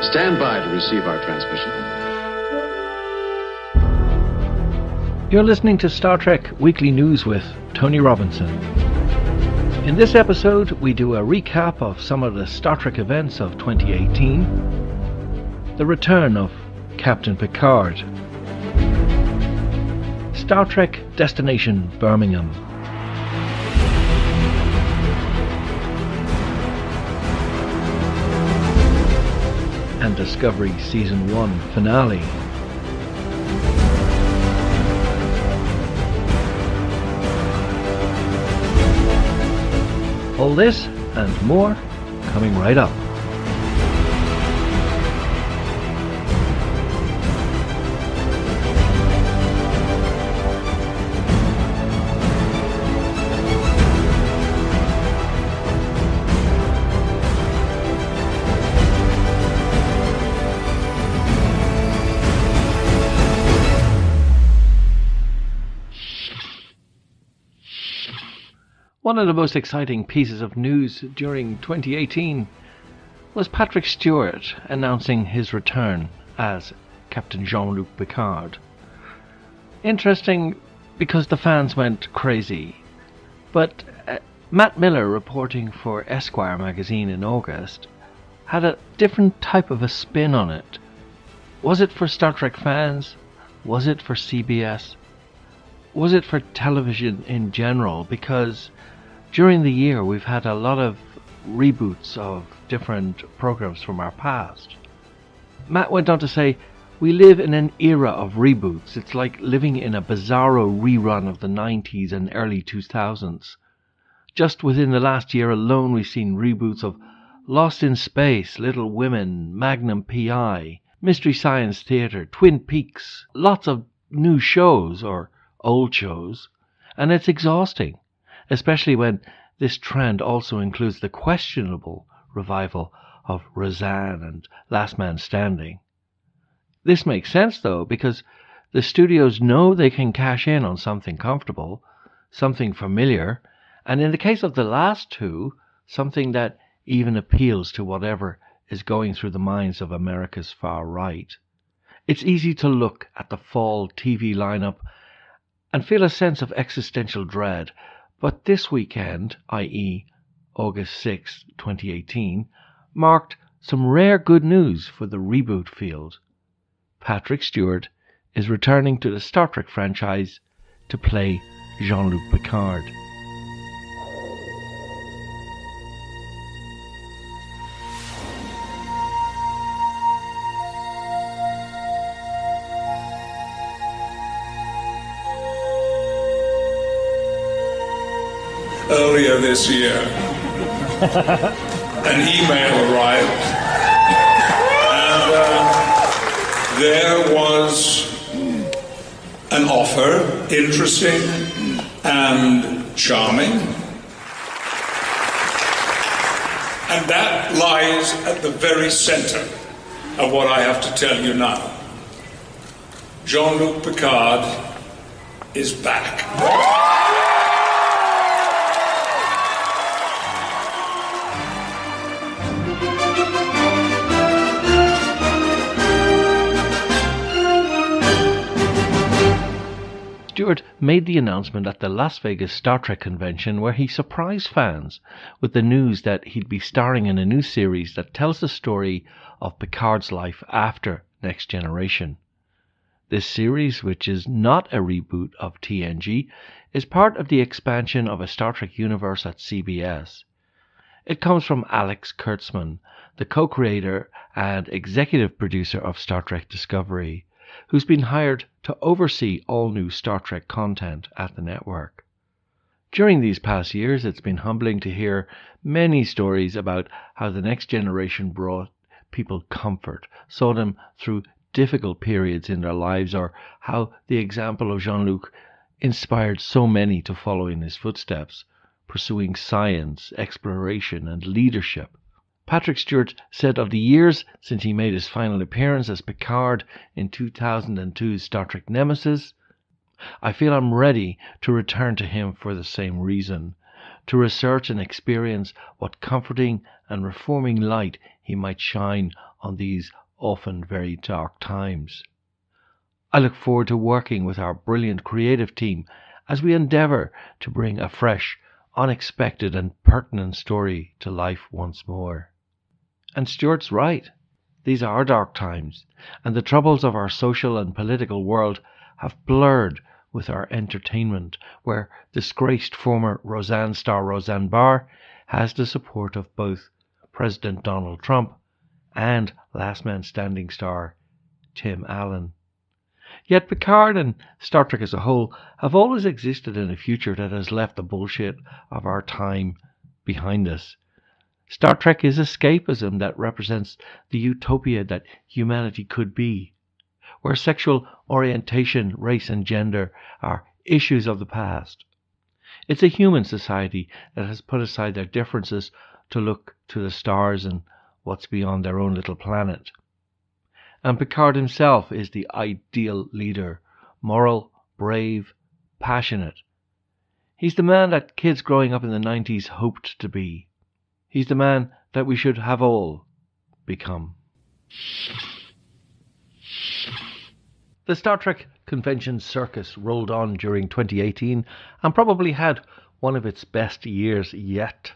Stand by to receive our transmission. You're listening to Star Trek Weekly News with Tony Robinson. In this episode, we do a recap of some of the Star Trek events of 2018, the return of Captain Picard, Star Trek Destination Birmingham, and Discovery Season 1 finale. All this and more coming right up. One of the most exciting pieces of news during 2018 was Patrick Stewart announcing his return as Captain Jean-Luc Picard. Interesting because the fans went crazy, but Matt Miller, reporting for Esquire magazine in August, had a different type of a spin on it. Was it for Star Trek fans? Was it for CBS? Was it for television in general? Because during the year, we've had a lot of reboots of different programs from our past. Matt went on to say, "We live in an era of reboots. It's like living in a bizarro rerun of the 90s and early 2000s. Just within the last year alone, we've seen reboots of Lost in Space, Little Women, Magnum P.I., Mystery Science Theater, Twin Peaks, lots of new shows or old shows, and it's exhausting. Especially when this trend also includes the questionable revival of Roseanne and Last Man Standing. This makes sense, though, because the studios know they can cash in on something comfortable, something familiar, and in the case of the last two, something that even appeals to whatever is going through the minds of America's far right. It's easy to look at the fall TV lineup and feel a sense of existential dread. But this weekend, i.e. August 6, 2018, marked some rare good news for the reboot field. Patrick Stewart is returning to the Star Trek franchise to play Jean-Luc Picard. Earlier this year, an email arrived, and there was an offer, interesting and charming, and that lies at the very center of what I have to tell you now. Jean-Luc Picard is back. Stewart made the announcement at the Las Vegas Star Trek convention, where he surprised fans with the news that he'd be starring in a new series that tells the story of Picard's life after Next Generation. This series, which is not a reboot of TNG, is part of the expansion of a Star Trek universe at CBS. It comes from Alex Kurtzman, the co-creator and executive producer of Star Trek Discovery, who's been hired to oversee all new Star Trek content at the network. During these past years, it's been humbling to hear many stories about how the Next Generation brought people comfort, saw them through difficult periods in their lives, or how the example of Jean-Luc inspired so many to follow in his footsteps, pursuing science, exploration, and leadership. Patrick Stewart said of the years since he made his final appearance as Picard in 2002's Star Trek Nemesis, "I feel I'm ready to return to him for the same reason, to research and experience what comforting and reforming light he might shine on these often very dark times. I look forward to working with our brilliant creative team as we endeavour to bring a fresh, unexpected and pertinent story to life once more. And Stuart's right. These are dark times, and the troubles of our social and political world have blurred with our entertainment, where disgraced former Roseanne star Roseanne Barr has the support of both President Donald Trump and Last Man Standing star Tim Allen. Yet Picard and Star Trek as a whole have always existed in a future that has left the bullshit of our time behind us. Star Trek is escapism that represents the utopia that humanity could be, where sexual orientation, race and gender are issues of the past. It's a human society that has put aside their differences to look to the stars and what's beyond their own little planet. And Picard himself is the ideal leader, moral, brave, passionate. He's the man that kids growing up in the 90s hoped to be. He's the man that we should have all become. The Star Trek convention circus rolled on during 2018 and probably had one of its best years yet.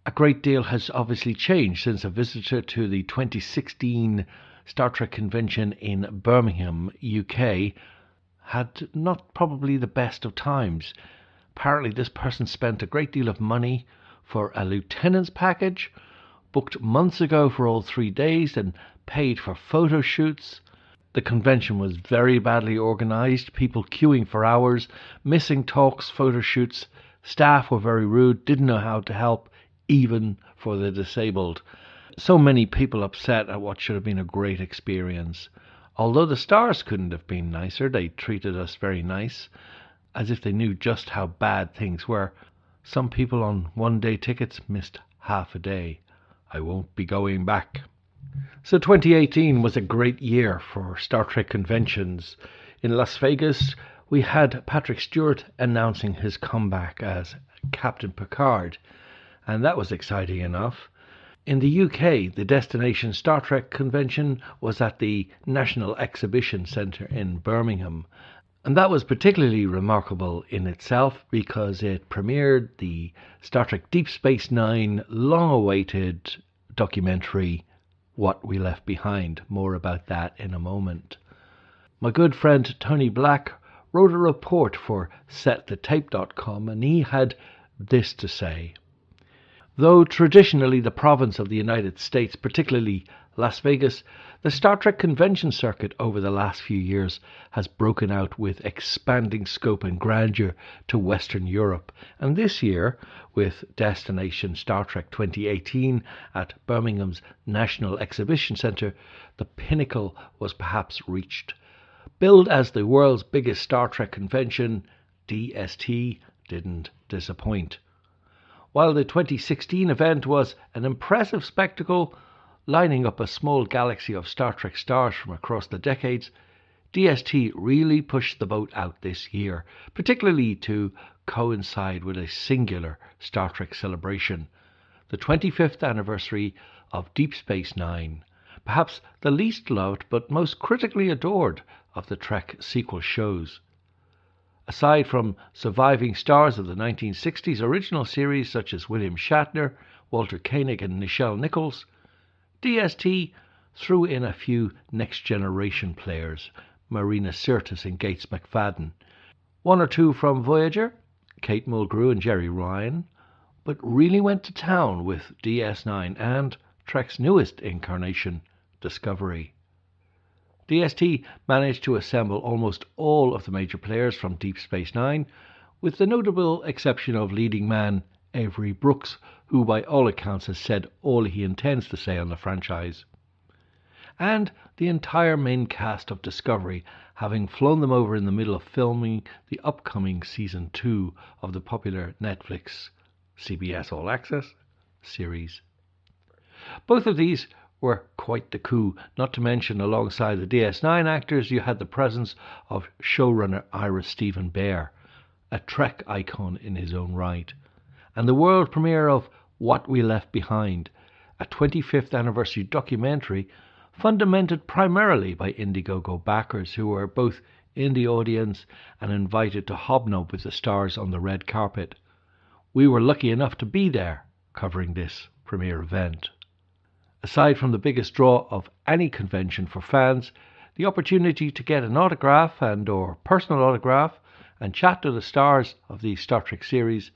A great deal has obviously changed since a visitor to the 2016 Star Trek convention in Birmingham, UK, had not probably the best of times. Apparently this person spent a great deal of money for a lieutenant's package, booked months ago for all 3 days and paid for photo shoots. The convention was very badly organised, people queuing for hours, missing talks, photo shoots. Staff were very rude, didn't know how to help, even for the disabled. So many people upset at what should have been a great experience. Although the stars couldn't have been nicer, they treated us very nice, as if they knew just how bad things were. Some people on one-day tickets missed half a day. I won't be going back. So 2018 was a great year for Star Trek conventions. In Las Vegas, we had Patrick Stewart announcing his comeback as Captain Picard, and that was exciting enough. In the UK, the Destination Star Trek convention was at the National Exhibition Centre in Birmingham, and that was particularly remarkable in itself because it premiered the Star Trek Deep Space Nine long-awaited documentary, What We Left Behind. More about that in a moment. My good friend Tony Black wrote a report for setthetape.com, and he had this to say. Though traditionally the province of the United States, particularly Las Vegas, the Star Trek convention circuit over the last few years has broken out with expanding scope and grandeur to Western Europe. And this year, with Destination Star Trek 2018 at Birmingham's National Exhibition Centre, the pinnacle was perhaps reached. Billed as the world's biggest Star Trek convention, DST didn't disappoint. While the 2016 event was an impressive spectacle, lining up a small galaxy of Star Trek stars from across the decades, DST really pushed the boat out this year, particularly to coincide with a singular Star Trek celebration, the 25th anniversary of Deep Space Nine, perhaps the least loved but most critically adored of the Trek sequel shows. Aside from surviving stars of the 1960s original series such as William Shatner, Walter Koenig and Nichelle Nichols, DST threw in a few next-generation players, Marina Sirtis and Gates McFadden, one or two from Voyager, Kate Mulgrew and Jerry Ryan, but really went to town with DS9 and Trek's newest incarnation, Discovery. DST managed to assemble almost all of the major players from Deep Space Nine, with the notable exception of leading man Avery Brooks, who by all accounts has said all he intends to say on the franchise. And the entire main cast of Discovery, having flown them over in the middle of filming the upcoming Season 2 of the popular Netflix CBS All Access series. Both of these were quite the coup, not to mention alongside the DS9 actors you had the presence of showrunner Ira Stephen Bear, a Trek icon in his own right. and the world premiere of What We Left Behind, a 25th anniversary documentary fundamented primarily by Indiegogo backers who were both in the audience and invited to hobnob with the stars on the red carpet. We were lucky enough to be there covering this premiere event. Aside from the biggest draw of any convention for fans, the opportunity to get an autograph or personal autograph and chat to the stars of the Star Trek series,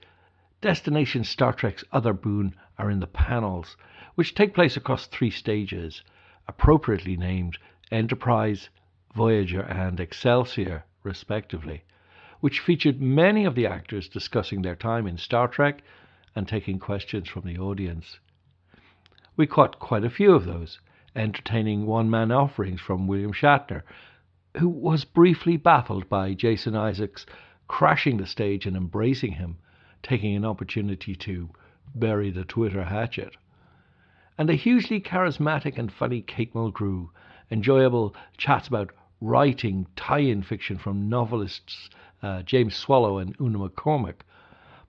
Destination Star Trek's other boon are in the panels, which take place across 3 stages, appropriately named Enterprise, Voyager and Excelsior, respectively, which featured many of the actors discussing their time in Star Trek and taking questions from the audience. We caught quite a few of those, entertaining one-man offerings from William Shatner, who was briefly baffled by Jason Isaacs crashing the stage and embracing him, taking an opportunity to bury the Twitter hatchet. And a hugely charismatic and funny Kate Mulgrew, enjoyable chats about writing tie-in fiction from novelists James Swallow and Una McCormack,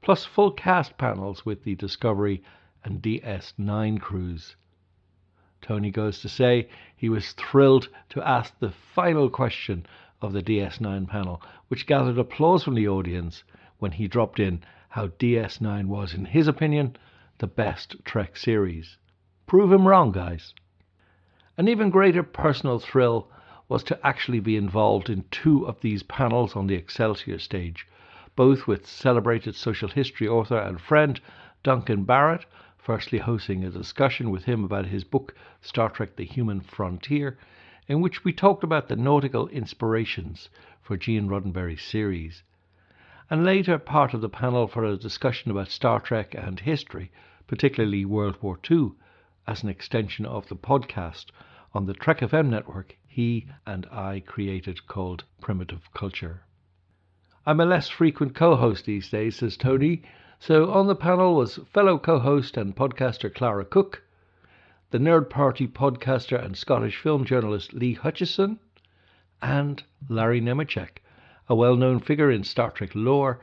plus full cast panels with the Discovery and DS9 crews. Tony goes to say he was thrilled to ask the final question of the DS9 panel, which gathered applause from the audience when he dropped in how DS9 was, in his opinion, the best Trek series. Prove him wrong, guys. An even greater personal thrill was to actually be involved in 2 of these panels on the Excelsior stage, both with celebrated social history author and friend Duncan Barrett, firstly hosting a discussion with him about his book Star Trek The Human Frontier, in which we talked about the nautical inspirations for Gene Roddenberry's series, and later part of the panel for a discussion about Star Trek and history, particularly World War II, as an extension of the podcast on the Trek FM network he and I created called Primitive Culture. I'm a less frequent co-host these days, says Tony, so on the panel was fellow co-host and podcaster Clara Cook, the Nerd Party podcaster and Scottish film journalist Lee Hutchison, and Larry Nemeczek, a well-known figure in Star Trek lore,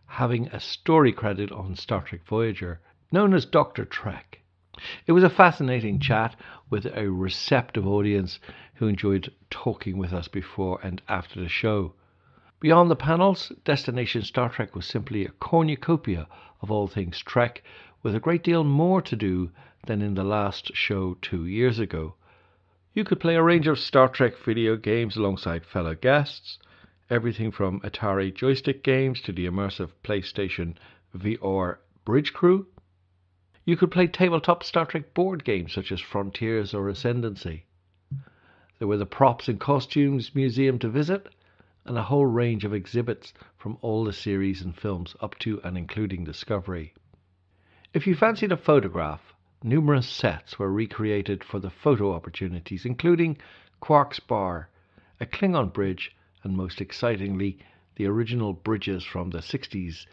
having a story credit on Star Trek Voyager, known as Dr. Trek. It was a fascinating chat with a receptive audience who enjoyed talking with us before and after the show. Beyond the panels, Destination Star Trek was simply a cornucopia of all things Trek, with a great deal more to do than in the last show 2 years ago. You could play a range of Star Trek video games alongside fellow guests, everything from Atari joystick games to the immersive PlayStation VR Bridge Crew. You could play tabletop Star Trek board games such as Frontiers or Ascendancy. There were the props and costumes museum to visit, and a whole range of exhibits from all the series and films up to and including Discovery. If you fancied a photograph, numerous sets were recreated for the photo opportunities, including Quark's Bar, a Klingon bridge, and most excitingly, the original bridges from the 60s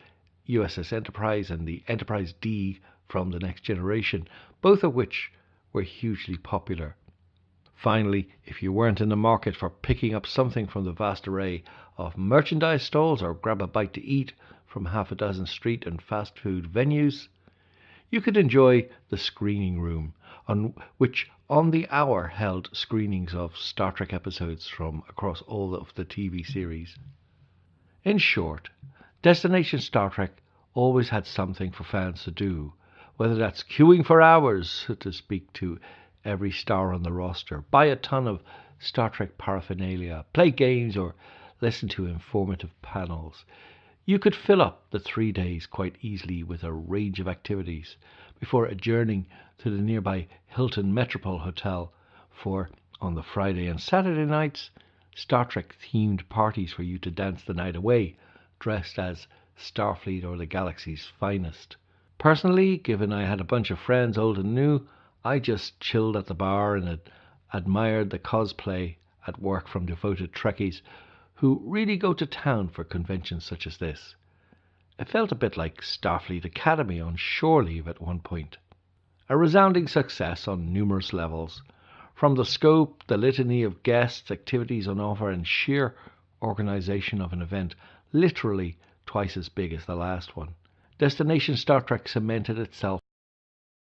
USS Enterprise and the Enterprise D from The Next Generation, both of which were hugely popular. Finally, if you weren't in the market for picking up something from the vast array of merchandise stalls or grab a bite to eat from half a dozen street and fast food venues, you could enjoy the screening room, which on the hour held screenings of Star Trek episodes from across all of the TV series. In short, Destination Star Trek always had something for fans to do, whether that's queuing for hours to speak to every star on the roster, buy a ton of Star Trek paraphernalia, play games, or listen to informative panels. You could fill up the 3 days quite easily with a range of activities before adjourning to the nearby Hilton Metropole Hotel for, on the Friday and Saturday nights, Star Trek-themed parties for you to dance the night away, dressed as Starfleet or the galaxy's finest. Personally, given I had a bunch of friends, old and new, I just chilled at the bar and admired the cosplay at work from devoted Trekkies who really go to town for conventions such as this. It felt a bit like Starfleet Academy on shore leave at one point. A resounding success on numerous levels, from the scope, the litany of guests, activities on offer, and sheer organisation of an event literally twice as big as the last one. Destination Star Trek cemented itself